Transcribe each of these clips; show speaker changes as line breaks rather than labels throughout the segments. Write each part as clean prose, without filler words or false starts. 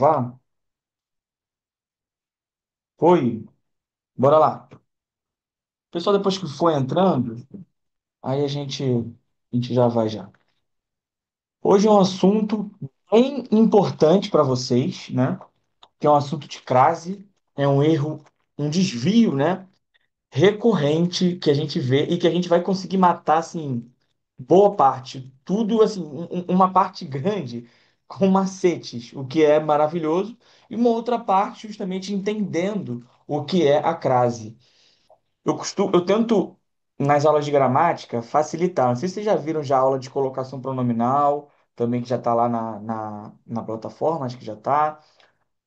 Vá, foi, bora lá. O pessoal, depois que for entrando, aí a gente já vai já. Hoje é um assunto bem importante para vocês, né? Que é um assunto de crase, é um erro, um desvio, né? Recorrente que a gente vê e que a gente vai conseguir matar, assim, boa parte, tudo, assim, uma parte grande com macetes, o que é maravilhoso, e uma outra parte justamente entendendo o que é a crase. Eu tento, nas aulas de gramática, facilitar. Não sei se vocês já viram já a aula de colocação pronominal, também que já está lá na plataforma, acho que já está.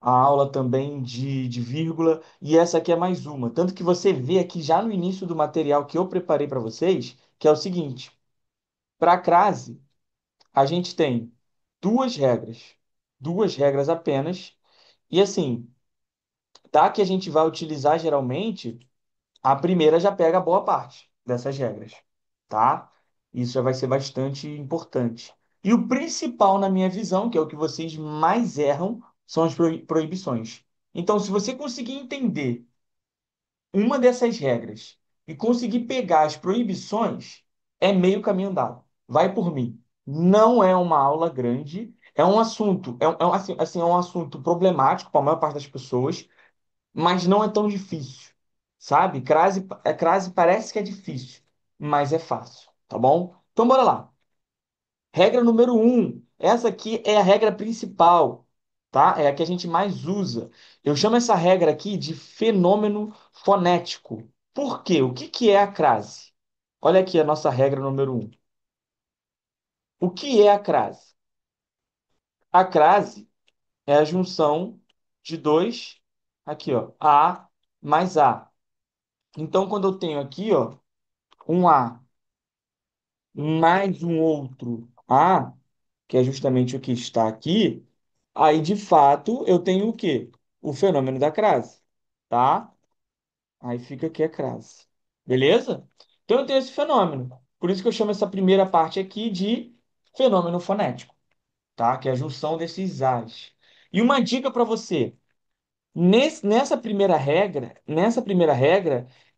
A aula também de vírgula, e essa aqui é mais uma. Tanto que você vê aqui já no início do material que eu preparei para vocês, que é o seguinte: para a crase, a gente tem duas regras apenas, e assim, tá que a gente vai utilizar geralmente. A primeira já pega boa parte dessas regras, tá? Isso já vai ser bastante importante. E o principal, na minha visão, que é o que vocês mais erram, são as proibições. Então, se você conseguir entender uma dessas regras e conseguir pegar as proibições, é meio caminho andado. Vai por mim. Não é uma aula grande, é um assunto, assim, é um assunto problemático para a maior parte das pessoas, mas não é tão difícil, sabe? Crase parece que é difícil, mas é fácil, tá bom? Então bora lá. Regra número um. Essa aqui é a regra principal, tá? É a que a gente mais usa. Eu chamo essa regra aqui de fenômeno fonético. Por quê? O que que é a crase? Olha aqui a nossa regra número um. O que é a crase? A crase é a junção de dois, aqui, ó, A mais A. Então, quando eu tenho aqui, ó, um A mais um outro A, que é justamente o que está aqui, aí de fato eu tenho o quê? O fenômeno da crase, tá? Aí fica aqui a crase. Beleza? Então eu tenho esse fenômeno. Por isso que eu chamo essa primeira parte aqui de fenômeno fonético, tá? Que é a junção desses As. E uma dica para você. Nessa primeira regra,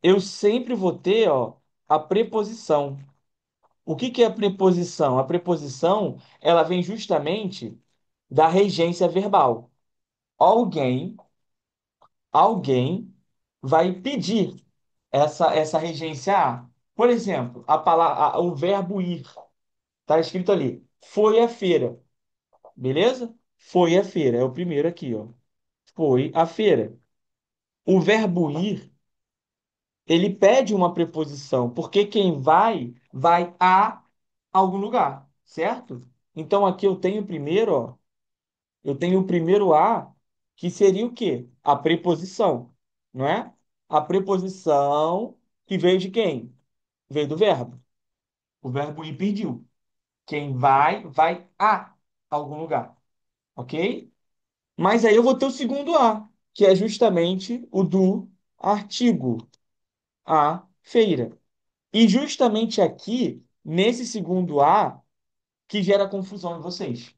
eu sempre vou ter, ó, a preposição. O que que é a preposição? A preposição, ela vem justamente da regência verbal. Alguém, alguém vai pedir essa regência A. Por exemplo, o verbo ir, está escrito ali. Foi à feira, beleza? Foi à feira, é o primeiro aqui, ó. Foi à feira. O verbo ir, ele pede uma preposição, porque quem vai a algum lugar, certo? Então aqui eu tenho primeiro, ó, eu tenho o primeiro a, que seria o quê? A preposição, não é? A preposição que veio de quem? Veio do verbo. O verbo ir pediu. Quem vai a algum lugar, ok? Mas aí eu vou ter o segundo a, que é justamente o do artigo, a feira. E justamente aqui, nesse segundo a, que gera confusão em vocês.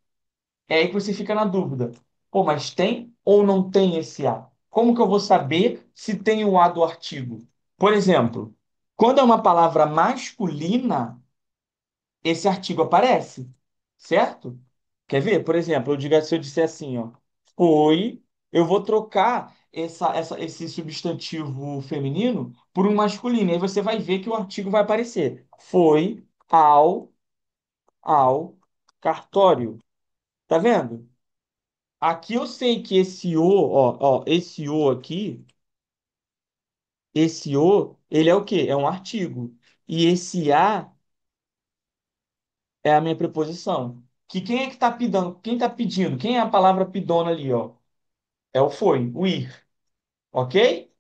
É aí que você fica na dúvida. Pô, mas tem ou não tem esse A? Como que eu vou saber se tem o A do artigo? Por exemplo, quando é uma palavra masculina, esse artigo aparece, certo? Quer ver? Por exemplo, se eu disser assim, ó, foi, eu vou trocar esse substantivo feminino por um masculino. Aí você vai ver que o artigo vai aparecer. Foi ao cartório. Tá vendo? Aqui eu sei que esse o aqui, esse o, ele é o quê? É um artigo. E esse a é a minha preposição. Que quem é que tá pedindo? Quem tá pedindo? Quem é a palavra pidona ali, ó? É o foi, o ir, ok?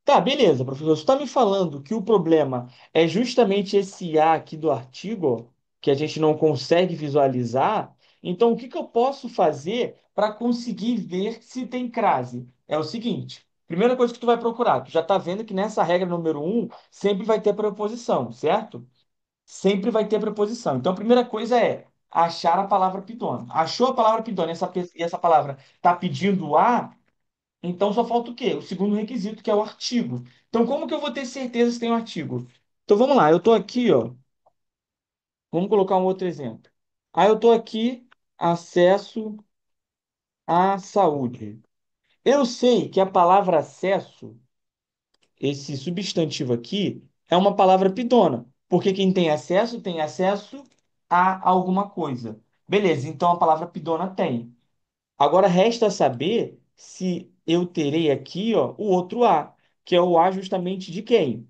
Tá, beleza, professor. Você está me falando que o problema é justamente esse A aqui do artigo, ó, que a gente não consegue visualizar. Então, o que que eu posso fazer para conseguir ver se tem crase? É o seguinte: primeira coisa que tu vai procurar, tu já está vendo que nessa regra número um sempre vai ter preposição, certo? Sempre vai ter preposição. Então, a primeira coisa é achar a palavra pidona. Achou a palavra pidona e essa palavra está pedindo a, então só falta o quê? O segundo requisito, que é o artigo. Então, como que eu vou ter certeza se tem um artigo? Então, vamos lá. Eu estou aqui, ó. Vamos colocar um outro exemplo. Aí eu estou aqui, acesso à saúde. Eu sei que a palavra acesso, esse substantivo aqui, é uma palavra pidona, porque quem tem acesso a alguma coisa. Beleza, então a palavra pidona tem. Agora resta saber se eu terei aqui, ó, o outro A, que é o A justamente de quem?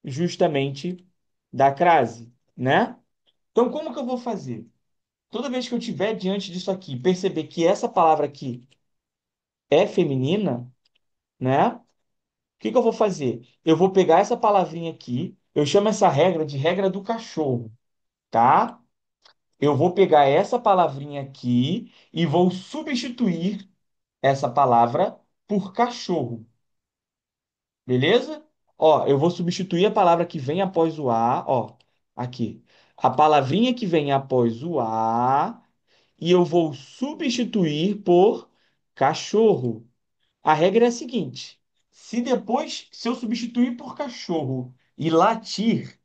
Justamente da crase, né? Então como que eu vou fazer? Toda vez que eu estiver diante disso aqui, perceber que essa palavra aqui é feminina, né? O que que eu vou fazer? Eu vou pegar essa palavrinha aqui, eu chamo essa regra de regra do cachorro, tá? Eu vou pegar essa palavrinha aqui e vou substituir essa palavra por cachorro, beleza? Ó, eu vou substituir a palavra que vem após o A, ó, aqui. A palavrinha que vem após o A e eu vou substituir por cachorro. A regra é a seguinte: se eu substituir por cachorro e latir,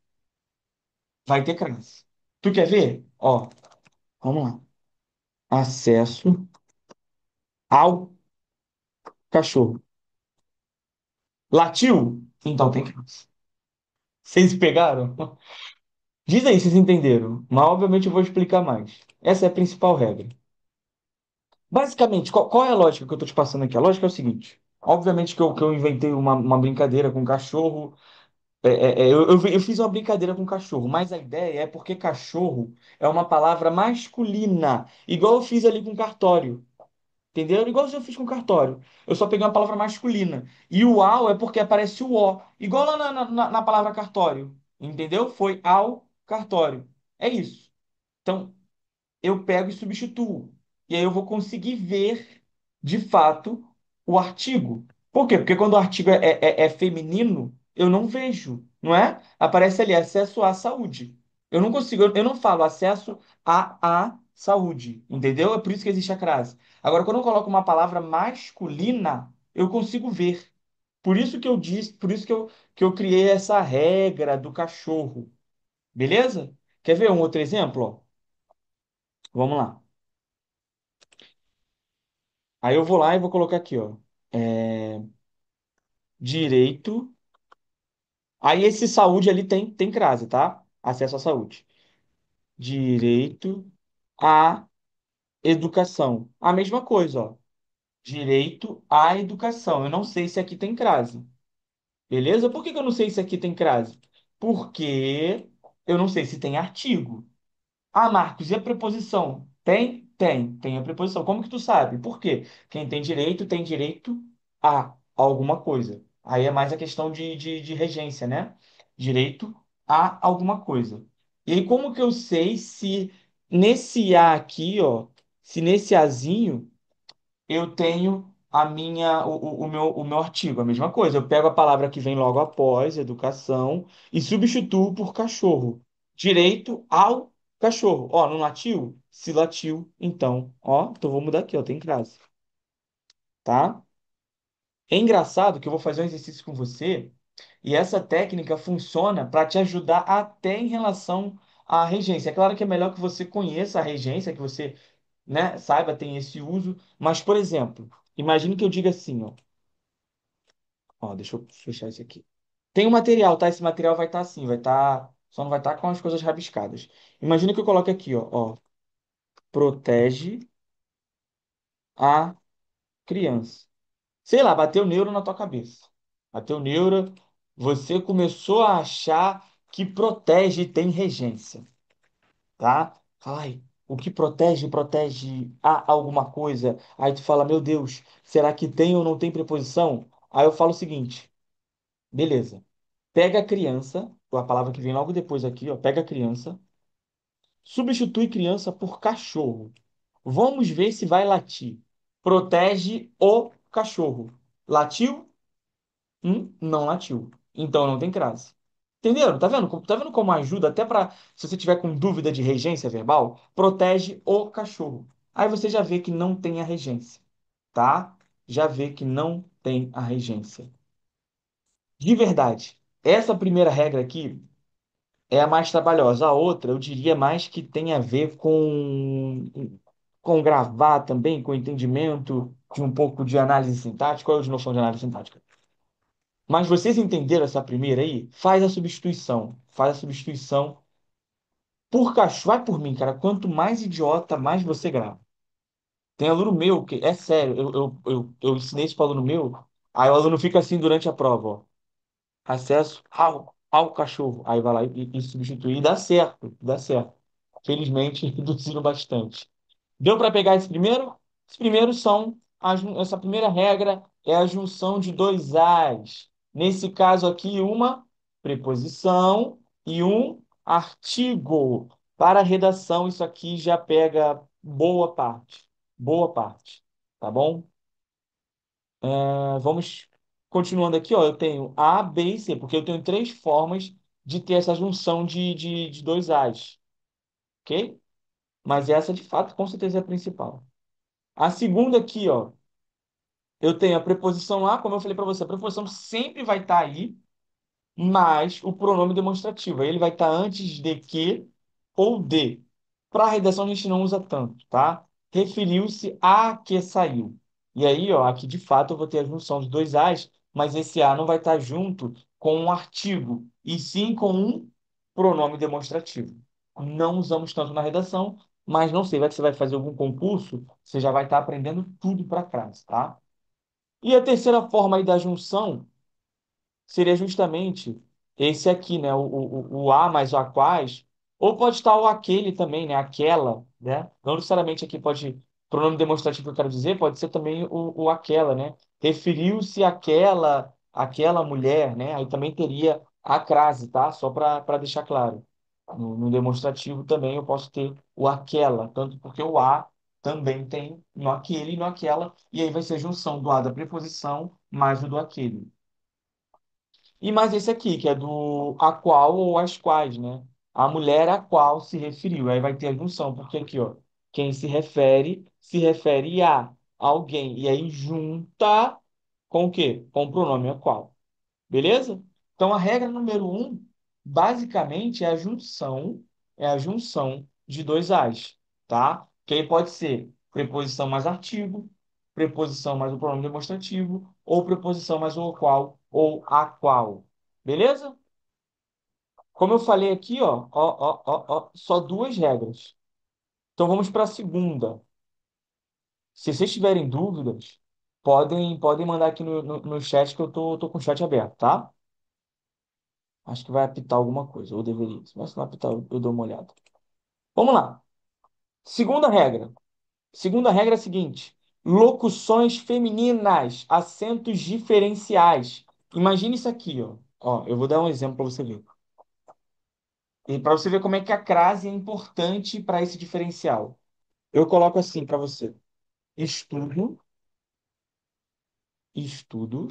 vai ter crase. Tu quer ver? Ó, vamos lá. Acesso ao cachorro. Latiu? Então tem crase. Vocês pegaram? Diz aí, vocês entenderam. Mas obviamente eu vou explicar mais. Essa é a principal regra. Basicamente, qual é a lógica que eu tô te passando aqui? A lógica é o seguinte. Obviamente que eu inventei uma brincadeira com cachorro. Eu fiz uma brincadeira com cachorro, mas a ideia é porque cachorro é uma palavra masculina, igual eu fiz ali com cartório, entendeu? Igual eu fiz com cartório. Eu só peguei uma palavra masculina. E o ao é porque aparece o ó, igual lá na palavra cartório, entendeu? Foi ao cartório. É isso. Então, eu pego e substituo. E aí eu vou conseguir ver, de fato, o artigo. Por quê? Porque quando o artigo é feminino, eu não vejo, não é? Aparece ali, acesso à saúde. Eu não consigo, eu não falo acesso à saúde, entendeu? É por isso que existe a crase. Agora, quando eu coloco uma palavra masculina, eu consigo ver. Por isso que eu disse, por isso que eu criei essa regra do cachorro. Beleza? Quer ver um outro exemplo? Ó? Vamos lá. Aí eu vou lá e vou colocar aqui, ó. é, Direito. Aí esse saúde ali tem crase, tá? Acesso à saúde. Direito à educação. A mesma coisa, ó. Direito à educação. Eu não sei se aqui tem crase. Beleza? Por que que eu não sei se aqui tem crase? Porque eu não sei se tem artigo. Ah, Marcos, e a preposição? Tem? Tem a preposição. Como que tu sabe? Por quê? Quem tem direito a alguma coisa. Aí é mais a questão de regência, né? Direito a alguma coisa. E aí, como que eu sei se nesse A aqui, ó, se nesse Azinho eu tenho o meu artigo, a mesma coisa. Eu pego a palavra que vem logo após, educação, e substituo por cachorro. Direito ao cachorro. Ó, não latiu? Se latiu, então, ó, então vou mudar aqui, ó, tem crase, tá? É engraçado que eu vou fazer um exercício com você, e essa técnica funciona para te ajudar até em relação à regência. É claro que é melhor que você conheça a regência, que você, né, saiba, tem esse uso, mas, por exemplo, imagine que eu diga assim, ó, deixa eu fechar isso aqui. Tem um material, tá? Esse material vai estar assim, vai estar, só não vai estar com as coisas rabiscadas. Imagina que eu coloque aqui, ó, protege a criança. Sei lá, bateu neuro na tua cabeça. Bateu neuro, você começou a achar que protege tem regência, tá? Ai, o que protege, protege a alguma coisa. Aí tu fala, meu Deus, será que tem ou não tem preposição? Aí eu falo o seguinte, beleza. Pega a criança, a palavra que vem logo depois aqui, ó, pega a criança, substitui criança por cachorro. Vamos ver se vai latir. Protege o cachorro. Latiu? Não latiu. Então não tem crase. Entenderam? Tá vendo? Tá vendo como ajuda até para se você tiver com dúvida de regência verbal, protege o cachorro. Aí você já vê que não tem a regência, tá? Já vê que não tem a regência. De verdade, essa primeira regra aqui é a mais trabalhosa. A outra, eu diria mais que tem a ver com gravar também, com entendimento de um pouco de análise sintática, ou de noção de análise sintática. Mas vocês entenderam essa primeira aí? Faz a substituição. Faz a substituição por cachorro. Vai por mim, cara. Quanto mais idiota, mais você grava. Tem aluno meu que, é sério, eu ensinei isso para aluno meu, aí o aluno fica assim durante a prova, ó. Acesso ao cachorro. Aí vai lá e substituir. E dá certo, dá certo. Felizmente, reduziram bastante. Deu para pegar esse primeiro? Os primeiros são, essa primeira regra é a junção de dois as. Nesse caso aqui, uma preposição e um artigo. Para a redação, isso aqui já pega boa parte. Boa parte. Tá bom? Vamos continuando aqui, ó. Eu tenho A, B e C, porque eu tenho três formas de ter essa junção de dois as, ok? Mas essa, de fato, com certeza é a principal. A segunda aqui, ó, eu tenho a preposição a, como eu falei para você, a preposição sempre vai estar aí, mas o pronome demonstrativo. Aí ele vai estar antes de que ou de. Para a redação a gente não usa tanto, tá? Referiu-se a que saiu. E aí, ó, aqui de fato eu vou ter a junção dos dois as, mas esse a não vai estar junto com um artigo, e sim com um pronome demonstrativo. Não usamos tanto na redação, mas não sei, vai que você vai fazer algum concurso, você já vai estar aprendendo tudo para frase, tá? E a terceira forma aí da junção seria justamente esse aqui, né? O a mais o aquais, ou pode estar o aquele também, né? Aquela, né? Não necessariamente aqui pode, pronome demonstrativo que eu quero dizer, pode ser também o aquela, né? Referiu-se àquela mulher, né? Aí também teria a crase, tá? Só para deixar claro. No demonstrativo também eu posso ter o aquela, tanto porque o a também tem no aquele e no aquela, e aí vai ser a junção do a da preposição mais o do aquele. E mais esse aqui, que é do a qual ou as quais, né? A mulher a qual se referiu. Aí vai ter a junção, porque aqui, ó, quem se refere a alguém. E aí junta com o quê? Com o pronome a qual. Beleza? Então a regra número um, basicamente, é a junção de dois as, tá? Que aí pode ser preposição mais artigo, preposição mais o pronome demonstrativo, ou preposição mais o qual ou a qual. Beleza? Como eu falei aqui, ó, só duas regras. Então vamos para a segunda. Se vocês tiverem dúvidas, podem mandar aqui no chat que eu tô com o chat aberto, tá? Acho que vai apitar alguma coisa, ou deveria. Mas se não apitar, eu dou uma olhada. Vamos lá. Segunda regra. Segunda regra é a seguinte: locuções femininas, acentos diferenciais. Imagine isso aqui, ó. Ó, eu vou dar um exemplo para você ver. E para você ver como é que a crase é importante para esse diferencial. Eu coloco assim para você: estudo, estudo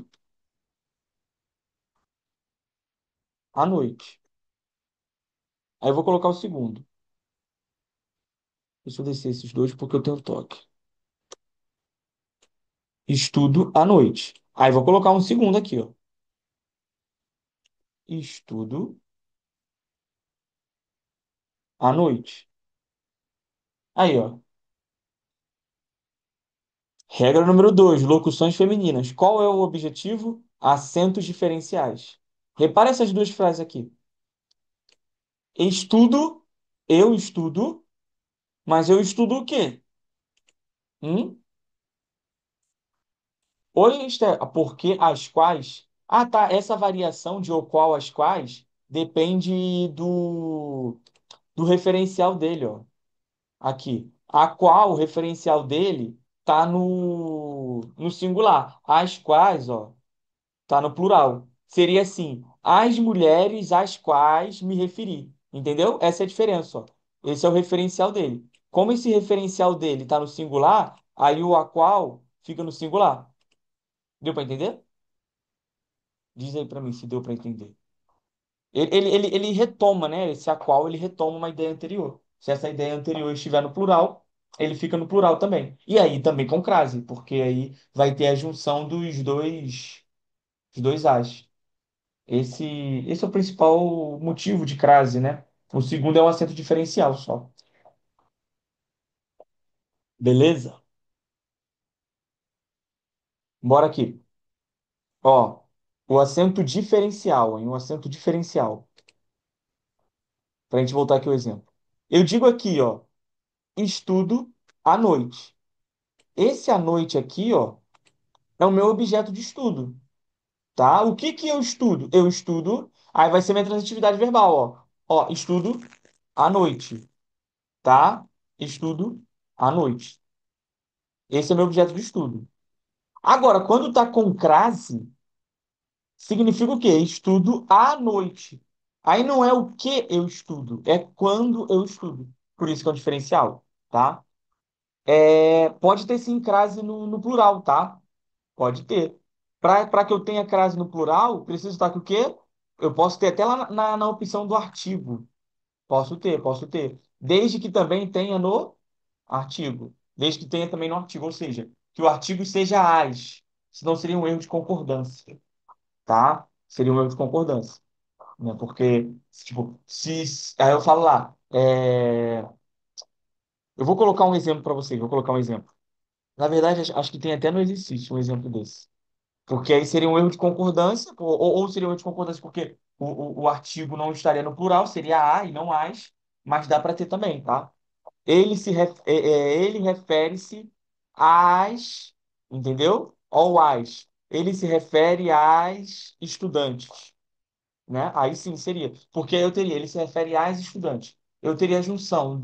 à noite. Aí eu vou colocar o segundo. Deixa eu descer esses dois porque eu tenho toque. Estudo à noite. Aí eu vou colocar um segundo aqui, ó. Estudo à noite. Aí, ó. Regra número 2, locuções femininas. Qual é o objetivo? Acentos diferenciais. Repara essas duas frases aqui. Estudo, eu estudo, mas eu estudo o quê? Hum? Oi, Esther, porque as quais? Ah, tá. Essa variação de o qual as quais depende do referencial dele, ó. Aqui. A qual, o referencial dele, tá no singular. As quais, ó, tá no plural. Seria assim, as mulheres às quais me referi. Entendeu? Essa é a diferença, ó. Esse é o referencial dele. Como esse referencial dele tá no singular, aí o a qual fica no singular. Deu para entender? Diz aí para mim se deu para entender. Ele retoma, né? Esse a qual ele retoma uma ideia anterior. Se essa ideia anterior estiver no plural, ele fica no plural também. E aí também com crase, porque aí vai ter a junção dos dois as. Esse, esse é o principal motivo de crase, né? O segundo é um acento diferencial só. Beleza? Bora aqui. Ó, o acento diferencial, hein? O acento diferencial. Pra gente voltar aqui ao exemplo. Eu digo aqui, ó, estudo à noite. Esse à noite aqui, ó, é o meu objeto de estudo, tá? O que que eu estudo? Eu estudo, aí vai ser minha transitividade verbal, ó. Ó, estudo à noite, tá? Estudo à noite. Esse é meu objeto de estudo. Agora, quando tá com crase, significa o quê? Estudo à noite. Aí não é o que eu estudo, é quando eu estudo. Por isso que é um diferencial, tá? É, pode ter sim crase no plural, tá? Pode ter. Para que eu tenha crase no plural, preciso estar com o quê? Eu posso ter até lá na opção do artigo. Posso ter, posso ter. Desde que também tenha no artigo. Desde que tenha também no artigo. Ou seja, que o artigo seja as. Senão seria um erro de concordância. Tá? Seria um erro de concordância. Né? Porque, tipo, se. Aí eu falo lá. Eu vou colocar um exemplo para vocês. Vou colocar um exemplo. Na verdade, acho que tem até no exercício um exemplo desse. Porque aí seria um erro de concordância, ou seria um erro de concordância porque o artigo não estaria no plural, seria a e não as, mas dá para ter também, tá? Ele refere-se às, entendeu? Ou às. Ele se refere às estudantes, né? Aí sim seria. Porque eu teria, ele se refere às estudantes. Eu teria a junção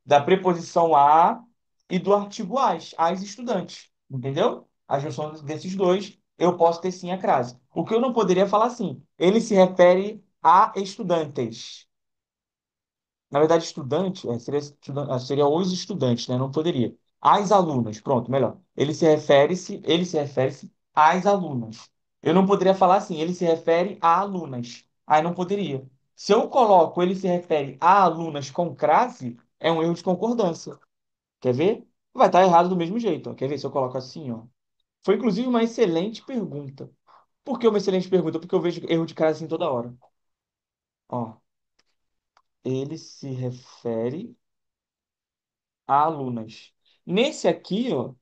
da preposição a e do artigo às estudantes. Entendeu? A junção desses dois, eu posso ter sim a crase. O que eu não poderia falar assim, ele se refere a estudantes. Na verdade, estudante, seria os estudantes, né? Não poderia. As alunas, pronto, melhor. Ele se refere-se às alunas. Eu não poderia falar assim, ele se refere a alunas. Aí não poderia. Se eu coloco ele se refere a alunas com crase, é um erro de concordância. Quer ver? Vai estar errado do mesmo jeito, ó. Quer ver se eu coloco assim, ó? Foi inclusive uma excelente pergunta. Por que uma excelente pergunta? Porque eu vejo erro de crase assim toda hora. Ó, ele se refere a alunas. Nesse aqui, ó,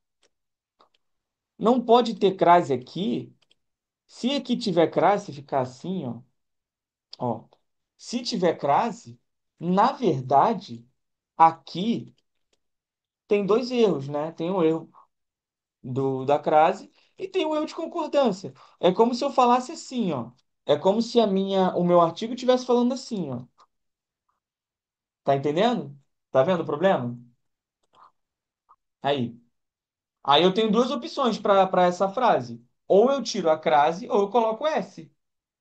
não pode ter crase aqui. Se aqui tiver crase, se ficar assim, ó, se tiver crase, na verdade, aqui tem dois erros, né? Tem o erro da crase e tem o erro de concordância. É como se eu falasse assim, ó. É como se o meu artigo estivesse falando assim, ó. Tá entendendo? Tá vendo o problema? Aí. Aí eu tenho duas opções para essa frase. Ou eu tiro a crase ou eu coloco S,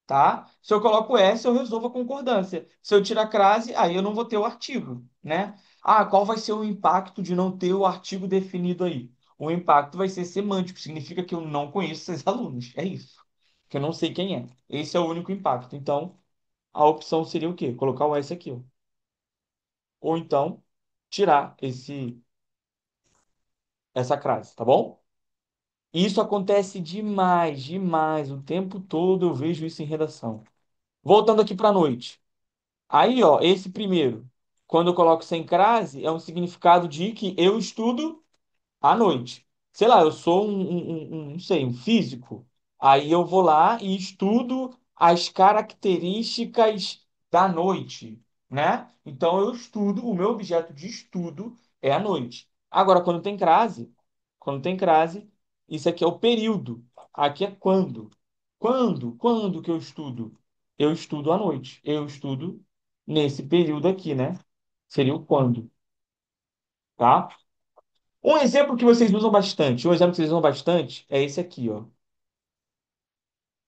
tá? Se eu coloco S, eu resolvo a concordância. Se eu tiro a crase, aí eu não vou ter o artigo, né? Ah, qual vai ser o impacto de não ter o artigo definido aí? O impacto vai ser semântico, significa que eu não conheço esses alunos. É isso. Que eu não sei quem é. Esse é o único impacto. Então, a opção seria o quê? Colocar o S aqui, ó. Ou então, tirar essa crase, tá bom? Isso acontece demais, demais. O tempo todo eu vejo isso em redação. Voltando aqui para a noite. Aí, ó, esse primeiro, quando eu coloco sem crase, é um significado de que eu estudo à noite. Sei lá, eu sou não sei, um físico. Aí eu vou lá e estudo as características da noite, né? Então eu estudo, o meu objeto de estudo é a noite. Agora, quando tem crase, isso aqui é o período. Aqui é quando. Quando que eu estudo? Eu estudo à noite. Eu estudo nesse período aqui, né? Seria o quando, tá? Um exemplo que vocês usam bastante, um exemplo que vocês usam bastante é esse aqui, ó.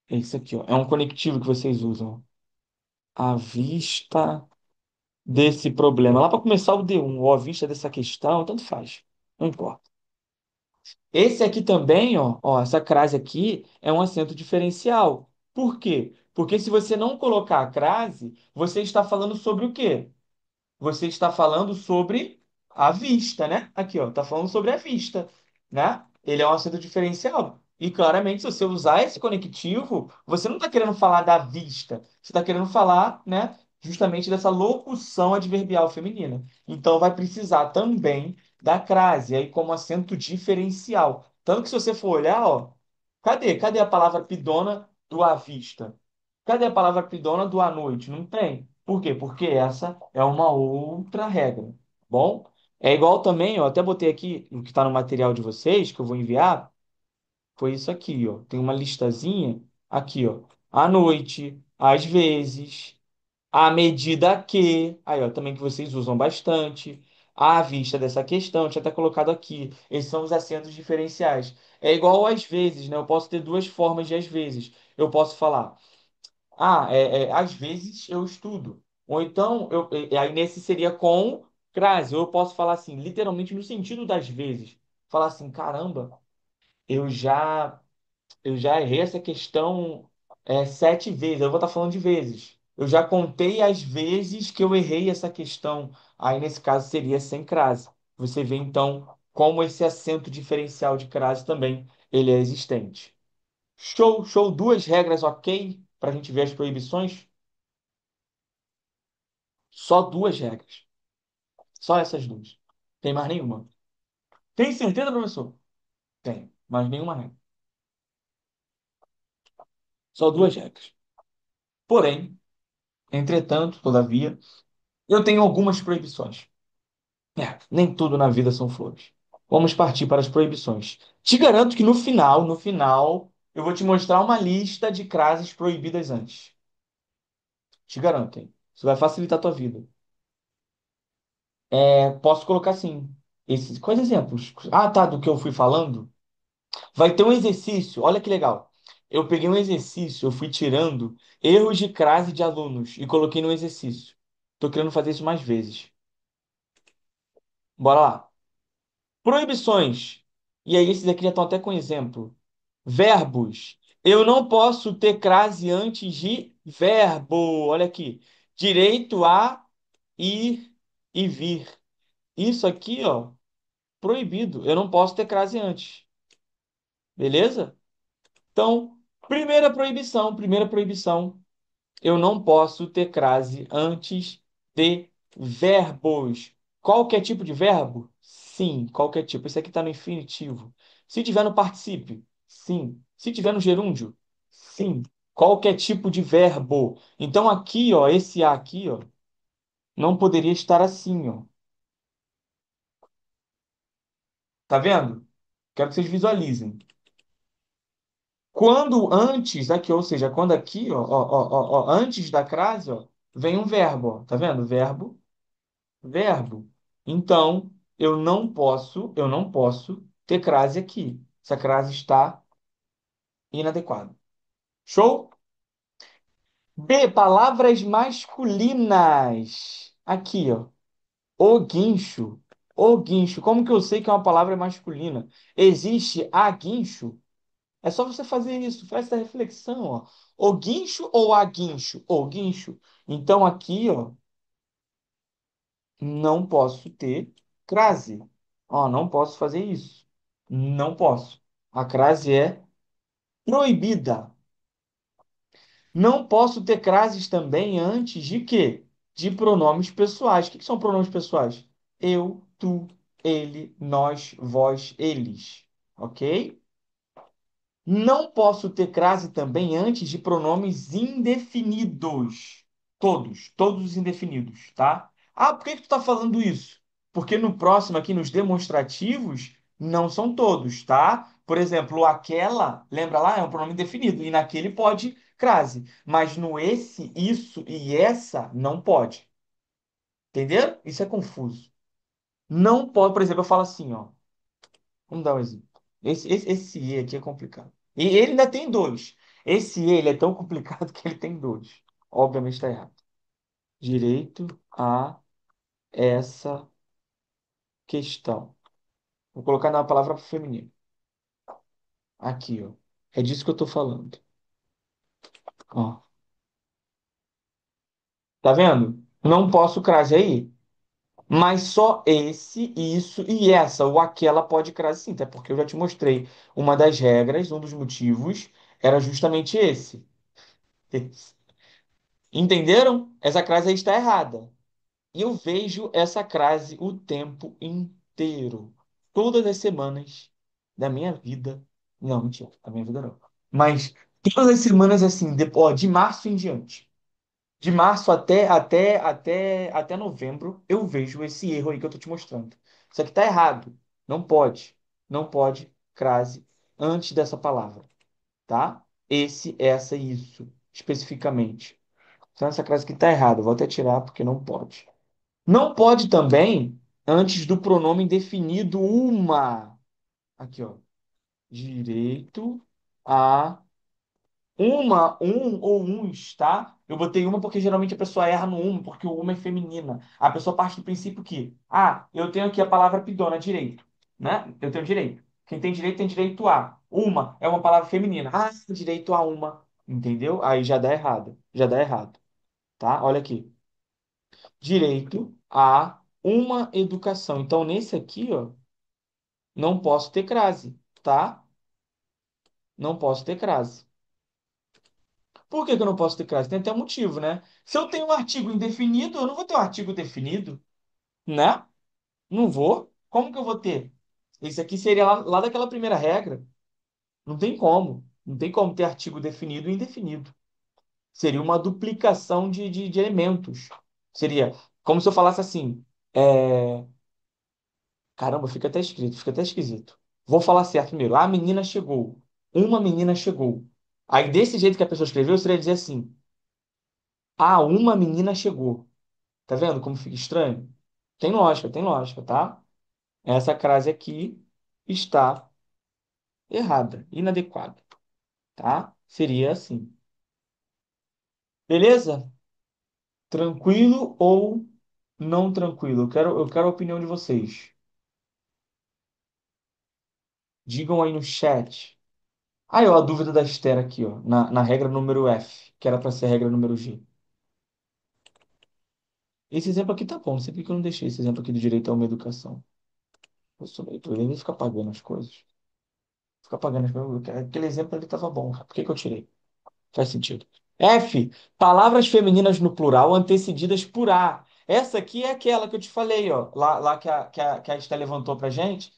É esse aqui, ó. É um conectivo que vocês usam. À vista desse problema. Lá para começar o D1, ou à vista dessa questão, tanto faz. Não importa. Esse aqui também, ó, essa crase aqui é um acento diferencial. Por quê? Porque se você não colocar a crase, você está falando sobre o quê? Você está falando sobre a vista, né? Aqui, ó, tá falando sobre a vista, né? Ele é um acento diferencial. E claramente, se você usar esse conectivo, você não está querendo falar da vista, você está querendo falar, né, justamente dessa locução adverbial feminina. Então, vai precisar também da crase aí como acento diferencial. Tanto que se você for olhar, ó, cadê a palavra pidona do à vista? Cadê a palavra pidona do à noite? Não tem. Por quê? Porque essa é uma outra regra. Bom, é igual também, eu até botei aqui o que está no material de vocês, que eu vou enviar, foi isso aqui, ó. Tem uma listazinha aqui, ó. À noite, às vezes, à medida que, aí, ó, também que vocês usam bastante, à vista dessa questão, tinha até colocado aqui. Esses são os acentos diferenciais. É igual às vezes, né? Eu posso ter duas formas de às vezes. Eu posso falar. Às vezes eu estudo. Ou então, aí nesse seria com crase. Ou eu posso falar assim, literalmente no sentido das vezes. Falar assim, caramba, eu já, eu já errei essa questão 7 vezes. Eu vou estar falando de vezes. Eu já contei as vezes que eu errei essa questão. Aí nesse caso seria sem crase. Você vê então como esse acento diferencial de crase também ele é existente. Show, show. Duas regras, ok? Para a gente ver as proibições. Só duas regras. Só essas duas. Tem mais nenhuma. Tem certeza, professor? Tem. Mais nenhuma regra. Só duas regras. Porém, entretanto, todavia, eu tenho algumas proibições. Nem tudo na vida são flores. Vamos partir para as proibições. Te garanto que no final, eu vou te mostrar uma lista de crases proibidas antes. Te garanto, hein? Isso vai facilitar a tua vida. Posso colocar assim. Quais exemplos? Ah, tá, do que eu fui falando. Vai ter um exercício, olha que legal. Eu peguei um exercício, eu fui tirando erros de crase de alunos e coloquei no exercício. Tô querendo fazer isso mais vezes. Bora lá. Proibições. E aí, esses aqui já estão até com exemplo. Verbos. Eu não posso ter crase antes de verbo. Olha aqui. Direito a ir e vir. Isso aqui, ó, proibido. Eu não posso ter crase antes. Beleza? Então, primeira proibição. Eu não posso ter crase antes de verbos. Qualquer tipo de verbo? Sim, qualquer tipo. Esse aqui está no infinitivo. Se tiver no particípio? Sim. Se tiver no gerúndio? Sim. Qualquer tipo de verbo. Então aqui, ó, esse A aqui, ó, não poderia estar assim, ó. Tá vendo? Quero que vocês visualizem. Quando antes aqui, ou seja, quando aqui, ó, antes da crase, ó, vem um verbo, ó. Tá vendo? Verbo verbo. Então, eu não posso ter crase aqui. Essa crase está inadequada. Show? B, palavras masculinas. Aqui, ó. O guincho. O guincho. Como que eu sei que é uma palavra masculina? Existe a guincho? É só você fazer isso, faz essa reflexão, ó. O guincho ou a guincho? O guincho. Então aqui, ó, não posso ter crase. Ó, não posso fazer isso. Não posso. A crase é proibida. Não posso ter crases também antes de quê? De pronomes pessoais. O que que são pronomes pessoais? Eu, tu, ele, nós, vós, eles. Ok? Não posso ter crase também antes de pronomes indefinidos. Todos os indefinidos, tá? Ah, por que que tu tá falando isso? Porque no próximo aqui, nos demonstrativos, não são todos, tá? Por exemplo, o aquela, lembra lá, é um pronome indefinido, e naquele pode crase. Mas no esse, isso e essa, não pode. Entendeu? Isso é confuso. Não pode, por exemplo, eu falo assim, ó. Vamos dar um exemplo. Esse E aqui é complicado. E ele ainda tem dois. Esse E ele é tão complicado que ele tem dois. Obviamente está errado. Direito a essa questão. Vou colocar na palavra feminino. Aqui, ó. É disso que eu estou falando. Ó, tá vendo? Não posso crase aí. Mas só esse, isso e essa, o aquela pode crase sim, até porque eu já te mostrei. Uma das regras, um dos motivos, era justamente esse. Entenderam? Essa crase aí está errada. E eu vejo essa crase o tempo inteiro. Todas as semanas da minha vida. Não, mentira, da minha vida não. Mas todas as semanas, assim, ó, de março em diante. De março até novembro, eu vejo esse erro aí que eu tô te mostrando. Isso aqui tá errado. Não pode. Não pode crase antes dessa palavra, tá? Esse, essa e isso, especificamente. Então essa crase aqui tá errada. Vou até tirar porque não pode. Não pode também antes do pronome indefinido uma. Aqui, ó. Direito a um ou uns, tá? Eu botei uma porque geralmente a pessoa erra no um, porque o uma é feminina. A pessoa parte do princípio que, eu tenho aqui a palavra pidona, direito, né? Eu tenho direito. Quem tem direito a. Uma é uma palavra feminina. Direito a uma. Entendeu? Aí já dá errado. Já dá errado, tá? Olha aqui. Direito a uma educação. Então, nesse aqui, ó, não posso ter crase, tá? Não posso ter crase. Por que que eu não posso ter crase? Tem até um motivo, né? Se eu tenho um artigo indefinido, eu não vou ter um artigo definido, né? Não vou. Como que eu vou ter? Isso aqui seria lá daquela primeira regra. Não tem como. Não tem como ter artigo definido e indefinido. Seria uma duplicação de elementos. Seria como se eu falasse assim. Caramba, fica até escrito, fica até esquisito. Vou falar certo primeiro. A menina chegou. Uma menina chegou. Aí, desse jeito que a pessoa escreveu, seria dizer assim: uma menina chegou. Tá vendo como fica estranho? Tem lógica, tá? Essa crase aqui está errada, inadequada, tá? Seria assim. Beleza? Tranquilo ou não tranquilo? Eu quero a opinião de vocês. Digam aí no chat. Ó, a dúvida da Esther aqui, ó, na regra número F, que era para ser a regra número G. Esse exemplo aqui tá bom, não sei por que eu não deixei esse exemplo aqui do direito a uma educação. Eu sou meio doido, ele fica pagando as coisas. Fica pagando as coisas. Aquele exemplo ali tava bom. Por que que eu tirei? Faz sentido. F. Palavras femininas no plural antecedidas por A. Essa aqui é aquela que eu te falei, ó. Lá que a Esther levantou pra gente.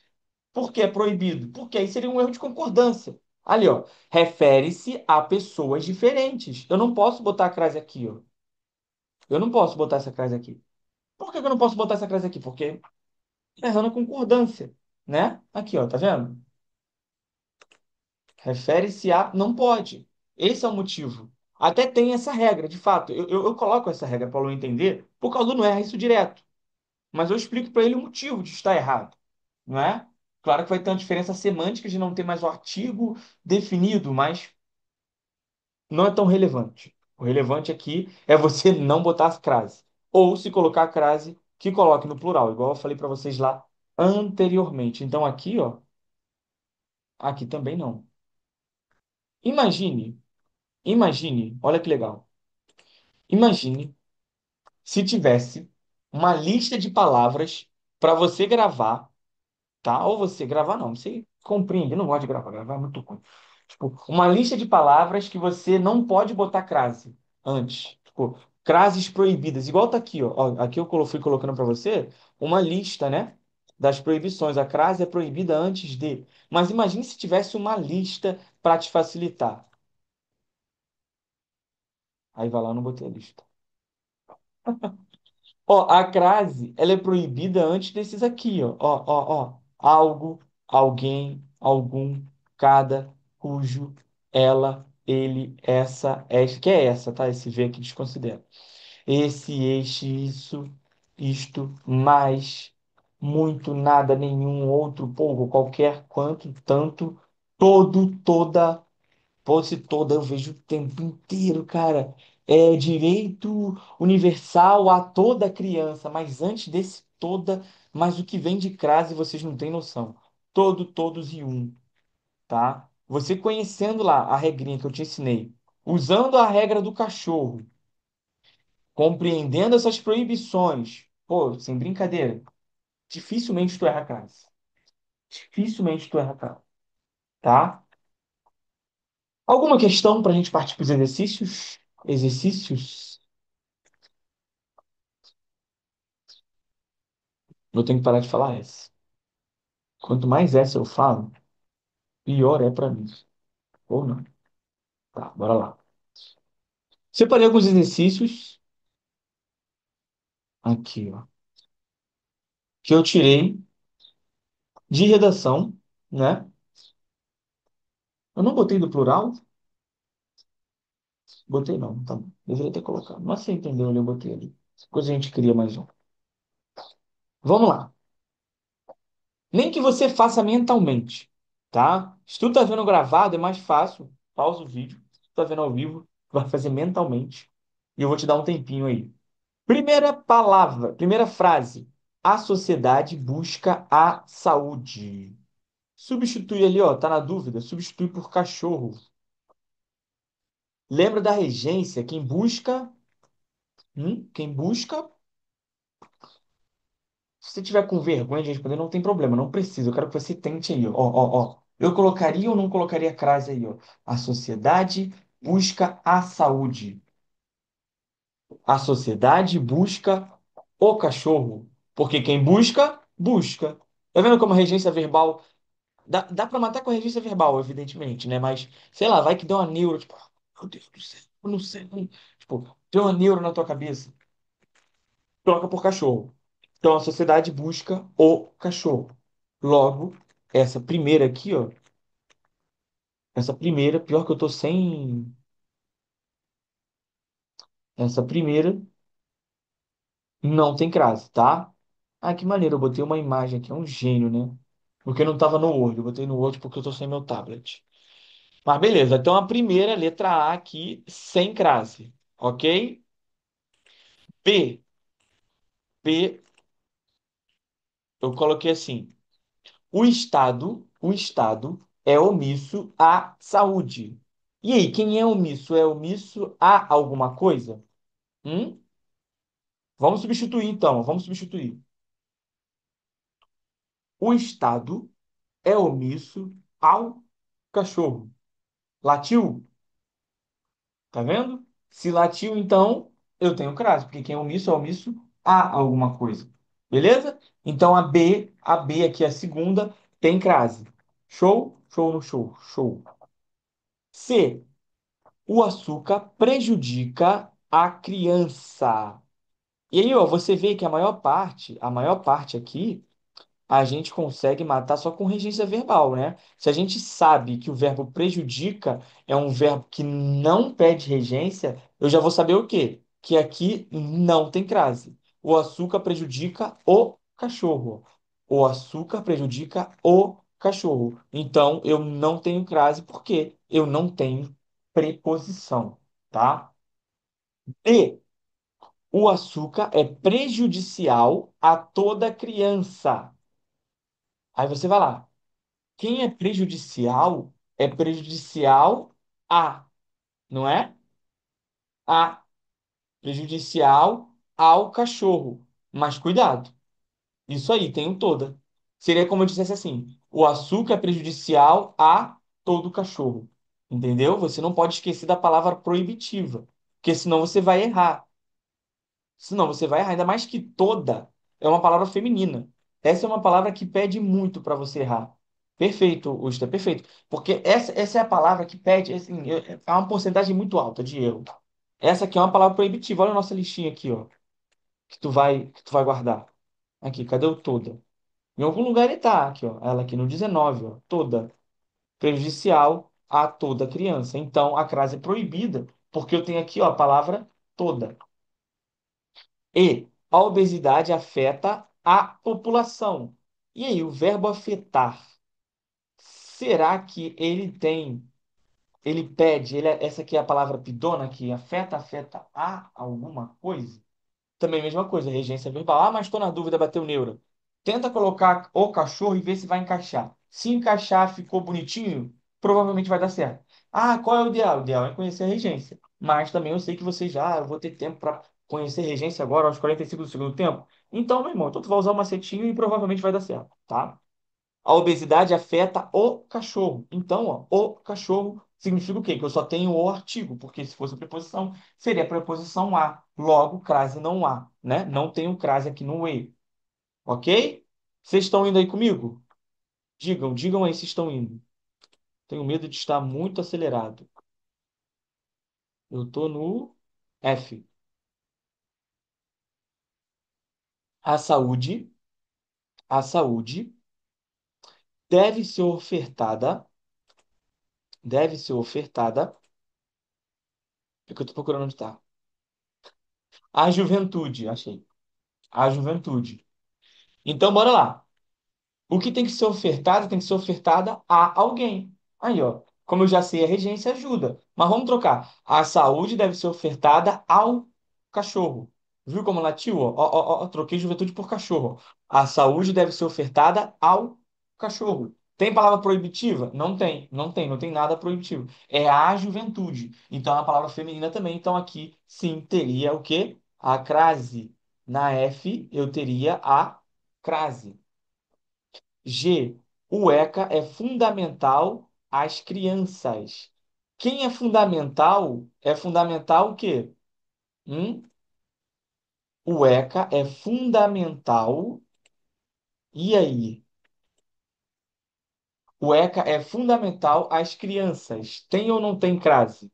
Por que é proibido? Porque aí seria um erro de concordância. Ali, ó. Refere-se a pessoas diferentes. Eu não posso botar a crase aqui, ó. Eu não posso botar essa crase aqui. Por que que eu não posso botar essa crase aqui? Porque tá errando a concordância, né? Aqui, ó, tá vendo? Refere-se a. Não pode. Esse é o motivo. Até tem essa regra, de fato. Eu coloco essa regra para o aluno entender, porque o aluno erra isso direto. Mas eu explico para ele o motivo de estar errado, não é? Claro que vai ter uma diferença semântica de não ter mais o artigo definido, mas não é tão relevante. O relevante aqui é você não botar as crase. Ou se colocar a crase, que coloque no plural, igual eu falei para vocês lá anteriormente. Então aqui, ó, aqui também não. Imagine, imagine, olha que legal. Imagine se tivesse uma lista de palavras para você gravar, tá? Ou você gravar, não, você compreende, eu não gosto de gravar, gravar é muito ruim. Tipo, uma lista de palavras que você não pode botar crase antes. Tipo, crases proibidas, igual tá aqui, ó. Aqui fui colocando para você uma lista, né? Das proibições. A crase é proibida antes de. Mas imagine se tivesse uma lista para te facilitar. Aí vai lá, eu não botei a lista. Ó, a crase, ela é proibida antes desses aqui, ó. Ó. Algo, alguém, algum, cada, cujo, ela, ele, essa, esta, que é essa, tá? Esse V aqui desconsidera. Esse, este, isso, isto, mais, muito, nada, nenhum, outro, pouco, qualquer, quanto, tanto, todo, toda. Posse toda eu vejo o tempo inteiro, cara. É direito universal a toda criança, mas antes desse toda, mas o que vem de crase vocês não têm noção. Todo, todos e um, tá? Você conhecendo lá a regrinha que eu te ensinei. Usando a regra do cachorro, compreendendo essas proibições, pô, sem brincadeira, dificilmente tu erra a casa. Dificilmente tu erra a casa, tá? Alguma questão para a gente partir para os exercícios? Exercícios? Eu tenho que parar de falar essa. Quanto mais essa eu falo, pior é para mim. Ou não. Tá, bora lá. Separei alguns exercícios aqui, ó, que eu tirei de redação, né? Eu não botei do plural? Botei não, tá bom. Deveria ter colocado. Mas você entendeu onde eu botei ali. Depois a gente cria mais um. Vamos lá. Nem que você faça mentalmente, tá? Se tu tá vendo gravado, é mais fácil. Pausa o vídeo. Se tu tá vendo ao vivo, tu vai fazer mentalmente. E eu vou te dar um tempinho aí. Primeira palavra, primeira frase. A sociedade busca a saúde. Substitui ali, ó, tá na dúvida? Substitui por cachorro. Lembra da regência? Quem busca. Se você tiver com vergonha de responder, não tem problema, não precisa. Eu quero que você tente aí, ó, ó, ó. Eu colocaria ou não colocaria a crase aí, ó? A sociedade busca a saúde. A sociedade busca o cachorro. Porque quem busca, busca. Tá vendo como a regência verbal. Dá pra matar com a regência verbal, evidentemente, né? Mas, sei lá, vai que deu uma neuro, tipo, "Ah, meu Deus do céu, eu não sei. Tipo, deu uma neuro na tua cabeça. Troca por cachorro. Então a sociedade busca o cachorro. Logo, essa primeira aqui, ó. Essa primeira, pior que eu tô sem. Essa primeira não tem crase, tá? Ah, que maneiro, eu botei uma imagem aqui, é um gênio, né? Porque não tava no Word, eu botei no Word porque eu tô sem meu tablet. Mas beleza, então a primeira, letra A aqui, sem crase, ok? B, B, eu coloquei assim. O Estado é omisso à saúde. E aí, quem é omisso? É omisso a alguma coisa? Hum? Vamos substituir então, vamos substituir. O Estado é omisso ao cachorro. Latiu? Tá vendo? Se latiu, então eu tenho crase, porque quem é omisso a alguma coisa. Beleza? Então a B aqui, a segunda, tem crase. Show? Show no show. Show. C. O açúcar prejudica a criança. E aí, ó, você vê que a maior parte aqui, a gente consegue matar só com regência verbal, né? Se a gente sabe que o verbo prejudica é um verbo que não pede regência, eu já vou saber o quê? Que aqui não tem crase. O açúcar prejudica o cachorro. O açúcar prejudica o cachorro. Então, eu não tenho crase porque eu não tenho preposição, tá? E o açúcar é prejudicial a toda criança. Aí você vai lá. Quem é prejudicial a, não é? A, prejudicial ao cachorro. Mas cuidado, isso aí tem um toda. Seria como eu dissesse assim: o açúcar é prejudicial a todo cachorro. Entendeu? Você não pode esquecer da palavra proibitiva, porque senão você vai errar. Senão você vai errar. Ainda mais que toda é uma palavra feminina. Essa é uma palavra que pede muito para você errar. Perfeito, Usta, perfeito. Porque essa é a palavra que pede, assim, é uma porcentagem muito alta de erro. Essa aqui é uma palavra proibitiva. Olha a nossa listinha aqui, ó, que tu vai guardar. Aqui, cadê o toda? Em algum lugar ele tá aqui, ó. Ela aqui no 19, ó, toda. Prejudicial a toda criança. Então, a crase é proibida, porque eu tenho aqui, ó, a palavra toda. E a obesidade afeta a população. E aí, o verbo afetar, será que ele pede, essa aqui é a palavra pidona, que afeta a alguma coisa? Também a mesma coisa, regência verbal. Ah, mas estou na dúvida, bateu neuro. Tenta colocar o cachorro e ver se vai encaixar. Se encaixar, ficou bonitinho, provavelmente vai dar certo. Ah, qual é o ideal? O ideal é conhecer a regência. Mas também eu sei que você já, eu vou ter tempo para conhecer a regência agora aos 45 do segundo tempo. Então, meu irmão, então tu vai usar o macetinho e provavelmente vai dar certo, tá? A obesidade afeta o cachorro. Então, ó, o cachorro significa o quê? Que eu só tenho o artigo, porque se fosse a preposição, seria a preposição a. Logo, crase não há, né? Não tem o crase aqui no e, ok? Vocês estão indo aí comigo? Digam aí se estão indo. Tenho medo de estar muito acelerado. Eu tô no F. A saúde, a saúde deve ser ofertada, deve ser ofertada, porque eu tô procurando onde tá. A juventude, achei. A juventude. Então, bora lá. O que tem que ser ofertado tem que ser ofertada a alguém. Aí, ó. Como eu já sei, a regência ajuda. Mas vamos trocar. A saúde deve ser ofertada ao cachorro. Viu como latiu? Ó, ó, ó, ó, troquei juventude por cachorro. A saúde deve ser ofertada ao cachorro. Tem palavra proibitiva? Não tem. Não tem nada proibitivo. É a juventude. Então, é uma palavra feminina também. Então, aqui, sim, teria o quê? A crase. Na F, eu teria a crase. G. O ECA é fundamental às crianças. Quem é fundamental o quê? Hum? O ECA é fundamental. E aí? O ECA é fundamental às crianças. Tem ou não tem crase?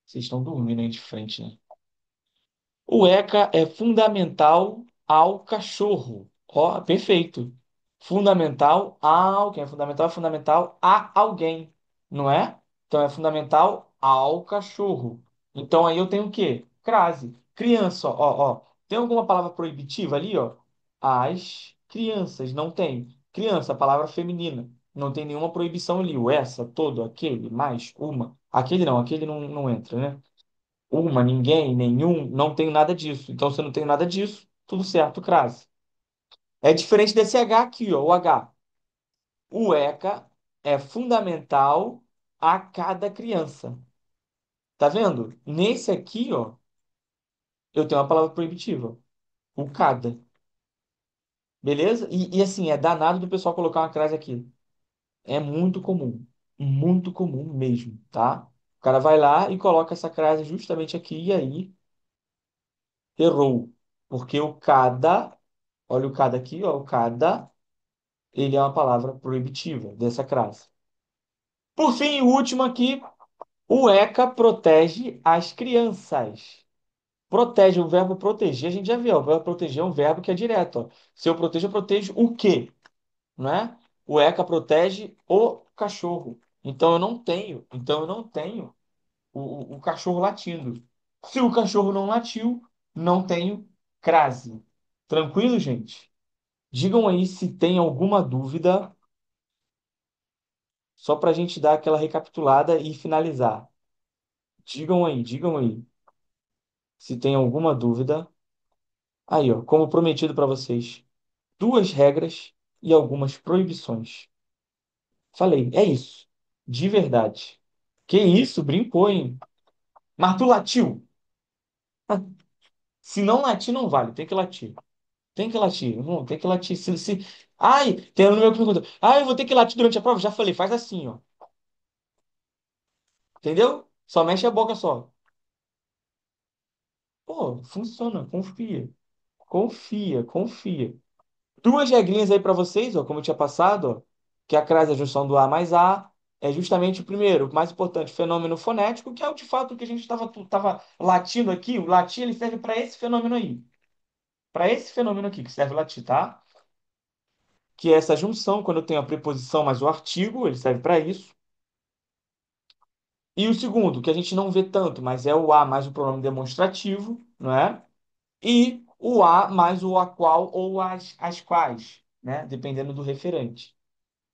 Vocês estão dormindo aí de frente, né? O ECA é fundamental ao cachorro. Ó, perfeito. Fundamental ao quem é fundamental a alguém, não é? Então é fundamental ao cachorro. Então aí eu tenho o quê? Crase. Criança, ó. Tem alguma palavra proibitiva ali, ó? As crianças, não tem. Criança, palavra feminina. Não tem nenhuma proibição ali. O essa, todo, aquele, mais, uma. Aquele não entra, né? Uma, ninguém, nenhum, não tenho nada disso. Então, se eu não tenho nada disso, tudo certo, crase. É diferente desse H aqui, ó, o H. O ECA é fundamental a cada criança. Tá vendo? Nesse aqui, ó, eu tenho uma palavra proibitiva. O cada. Beleza? E assim, é danado do pessoal colocar uma crase aqui. É muito comum. Muito comum mesmo, tá? O cara vai lá e coloca essa crase justamente aqui e aí errou. Porque o cada, olha o cada aqui, ó, o cada, ele é uma palavra proibitiva dessa crase. Por fim, o último aqui, o ECA protege as crianças. Protege, o verbo proteger, a gente já viu, ó, o verbo proteger é um verbo que é direto, ó. Se eu protejo o quê? Não é? O ECA protege o cachorro. Então eu não tenho o cachorro latindo. Se o cachorro não latiu, não tenho crase. Tranquilo, gente? Digam aí se tem alguma dúvida, só para a gente dar aquela recapitulada e finalizar. Digam aí, se tem alguma dúvida. Aí, ó, como prometido para vocês, duas regras e algumas proibições. Falei, é isso. De verdade. Que isso, brincou, hein? Mas tu latiu? Ah, se não latir, não vale. Tem que latir. Tem que latir. Tem que latir. Ai, tem um meu que perguntou. Ai, eu vou ter que latir durante a prova? Já falei, faz assim, ó. Entendeu? Só mexe a boca só. Pô, funciona. Confia. Confia. Duas regrinhas aí para vocês, ó, como eu tinha passado, ó, que a crase é a junção do A mais A é justamente o primeiro, o mais importante, fenômeno fonético, que é o de fato que a gente tava latindo aqui. O latir ele serve para esse fenômeno aí. Para esse fenômeno aqui que serve latir, tá? Que é essa junção, quando eu tenho a preposição mais o artigo, ele serve para isso. E o segundo, que a gente não vê tanto, mas é o A mais o pronome demonstrativo, não é? E o a mais o a qual ou as quais, né? Dependendo do referente.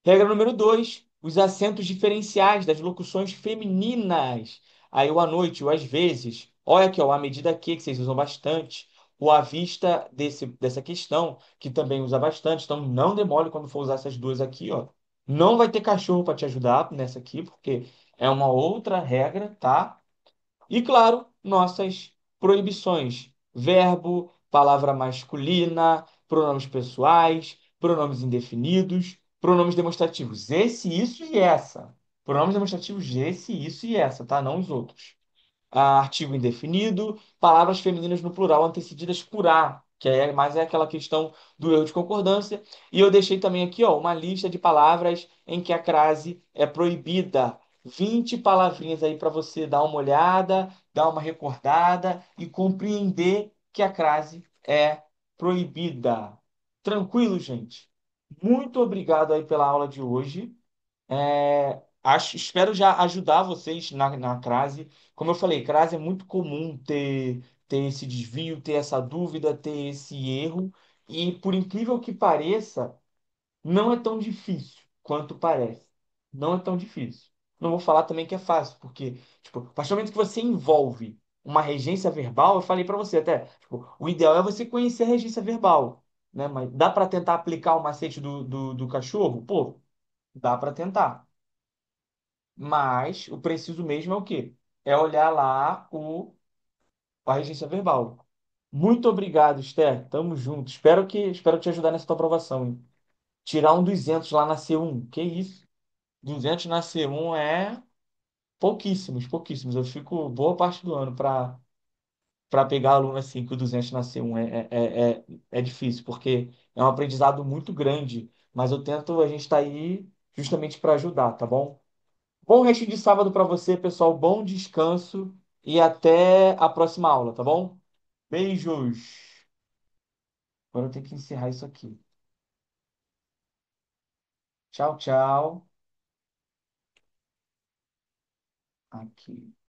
Regra número 2, os acentos diferenciais das locuções femininas. Aí o à noite, o às vezes. Olha aqui, ó, a medida que vocês usam bastante. o à vista dessa questão, que também usa bastante. Então, não demore quando for usar essas duas aqui, ó. Não vai ter cachorro para te ajudar nessa aqui, porque é uma outra regra, tá? E claro, nossas proibições: verbo, palavra masculina, pronomes pessoais, pronomes indefinidos, pronomes demonstrativos esse, isso e essa. Pronomes demonstrativos esse, isso e essa, tá? Não os outros. Artigo indefinido, palavras femininas no plural antecedidas por a, que é mais aquela questão do erro de concordância. E eu deixei também aqui, ó, uma lista de palavras em que a crase é proibida. 20 palavrinhas aí para você dar uma olhada, dar uma recordada e compreender que a crase é proibida. Tranquilo, gente? Muito obrigado aí pela aula de hoje. Espero já ajudar vocês na crase. Como eu falei, crase é muito comum ter esse desvio, ter essa dúvida, ter esse erro. E por incrível que pareça, não é tão difícil quanto parece. Não é tão difícil. Não vou falar também que é fácil, porque, tipo, a partir do momento que você envolve uma regência verbal, eu falei para você até, tipo, o ideal é você conhecer a regência verbal, né? Mas dá para tentar aplicar o macete do cachorro? Pô, dá para tentar. Mas o preciso mesmo é o quê? É olhar lá a regência verbal. Muito obrigado, Esther. Tamo junto. Espero te ajudar nessa tua aprovação, hein? Tirar um 200 lá na C1. Que isso? 200 na C1 é pouquíssimos, pouquíssimos. Eu fico boa parte do ano para pegar aluno assim com 200 na C1. É difícil, porque é um aprendizado muito grande. Mas eu tento, a gente está aí justamente para ajudar, tá bom? Bom resto de sábado para você, pessoal. Bom descanso e até a próxima aula, tá bom? Beijos. Agora eu tenho que encerrar isso aqui. Tchau, tchau. Aqui.